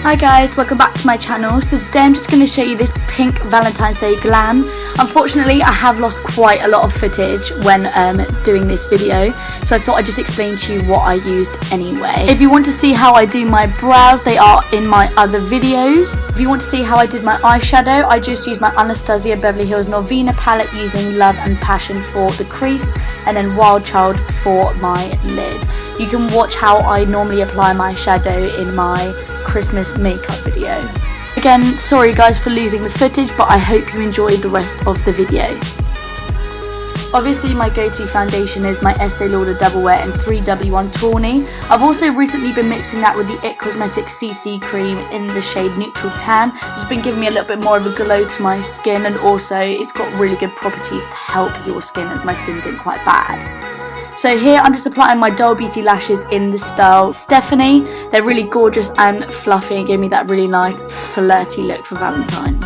Hi guys, welcome back to my channel. So today I'm just going to show you this pink Valentine's Day glam. Unfortunately, I have lost quite a lot of footage when doing this video, so I thought I'd just explain to you what I used anyway. If you want to see how I do my brows, they are in my other videos. If you want to see how I did my eyeshadow, I just used my Anastasia Beverly Hills Norvina palette using Love and Passion for the crease and then Wild Child for my lid. You can watch how I normally apply my shadow in my Christmas makeup video. Again, sorry guys for losing the footage, but I hope you enjoyed the rest of the video. Obviously my go-to foundation is my Estee Lauder Double Wear in 3W1 Tawny. I've also recently been mixing that with the IT Cosmetics CC cream in the shade Neutral Tan. It's been giving me a little bit more of a glow to my skin, and also it's got really good properties to help your skin, as my skin's been quite bad. So here I'm just applying my Dull Beauty lashes in the style Stephanie. They're really gorgeous and fluffy and give me that really nice flirty look for Valentine's.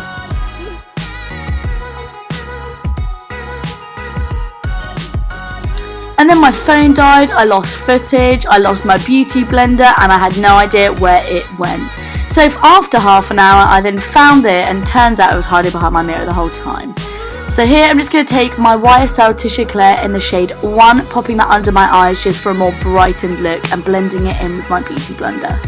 And then my phone died, I lost footage, I lost my beauty blender, and I had no idea where it went. So after half an hour I then found it, and turns out it was hiding behind my mirror the whole time. So here I'm just going to take my YSL Tissue Eclair in the shade 1, popping that under my eyes just for a more brightened look and blending it in with my beauty blender.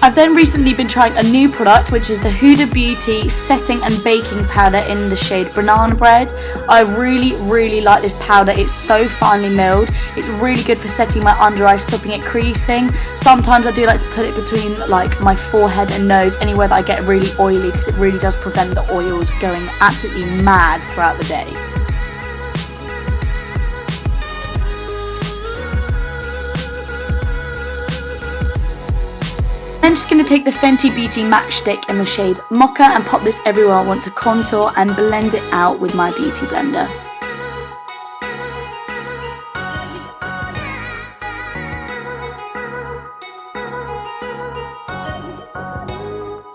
I've then recently been trying a new product, which is the Huda Beauty Setting and Baking Powder in the shade Banana Bread. I really like this powder. It's so finely milled. It's really good for setting my under eyes, stopping it creasing. Sometimes I do like to put it between like my forehead and nose, anywhere that I get really oily, because it really does prevent the oils going absolutely mad throughout the day. I'm just going to take the Fenty Beauty Matchstick in the shade Mocha and pop this everywhere I want to contour and blend it out with my beauty blender.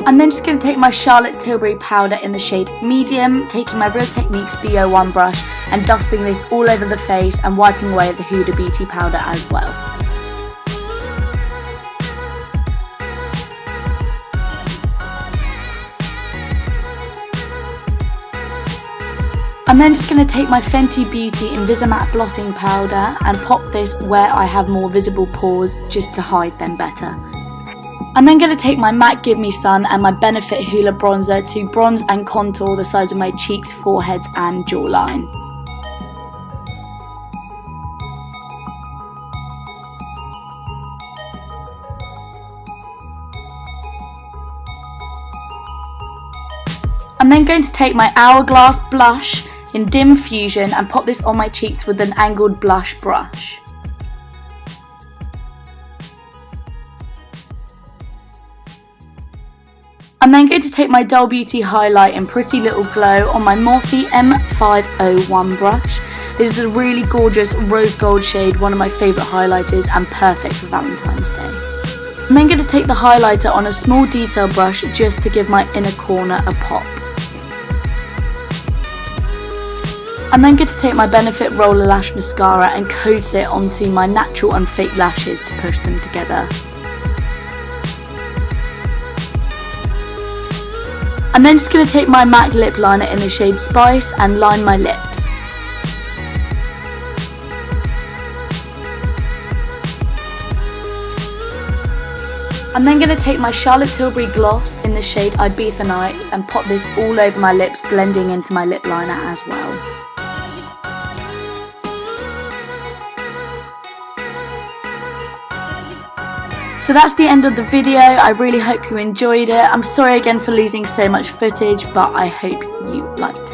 I'm then just going to take my Charlotte Tilbury powder in the shade Medium, taking my Real Techniques BO1 brush and dusting this all over the face and wiping away the Huda Beauty powder as well. I'm then just going to take my Fenty Beauty Invisimatte blotting powder and pop this where I have more visible pores, just to hide them better. I'm then going to take my MAC Give Me Sun and my Benefit Hoola bronzer to bronze and contour the sides of my cheeks, foreheads and jawline. I'm then going to take my Hourglass blush in Dim Fusion and pop this on my cheeks with an angled blush brush. I'm then going to take my Dull Beauty highlight in Pretty Little Glow on my Morphe M501 brush. This is a really gorgeous rose gold shade, one of my favourite highlighters and perfect for Valentine's Day. I'm then going to take the highlighter on a small detail brush just to give my inner corner a pop. I'm then going to take my Benefit Roller Lash Mascara and coat it onto my natural and fake lashes to push them together. I'm then just going to take my MAC lip liner in the shade Spice and line my lips. I'm then going to take my Charlotte Tilbury gloss in the shade Ibiza Nights and pop this all over my lips, blending into my lip liner as well. So that's the end of the video. I really hope you enjoyed it. I'm sorry again for losing so much footage, but I hope you liked it.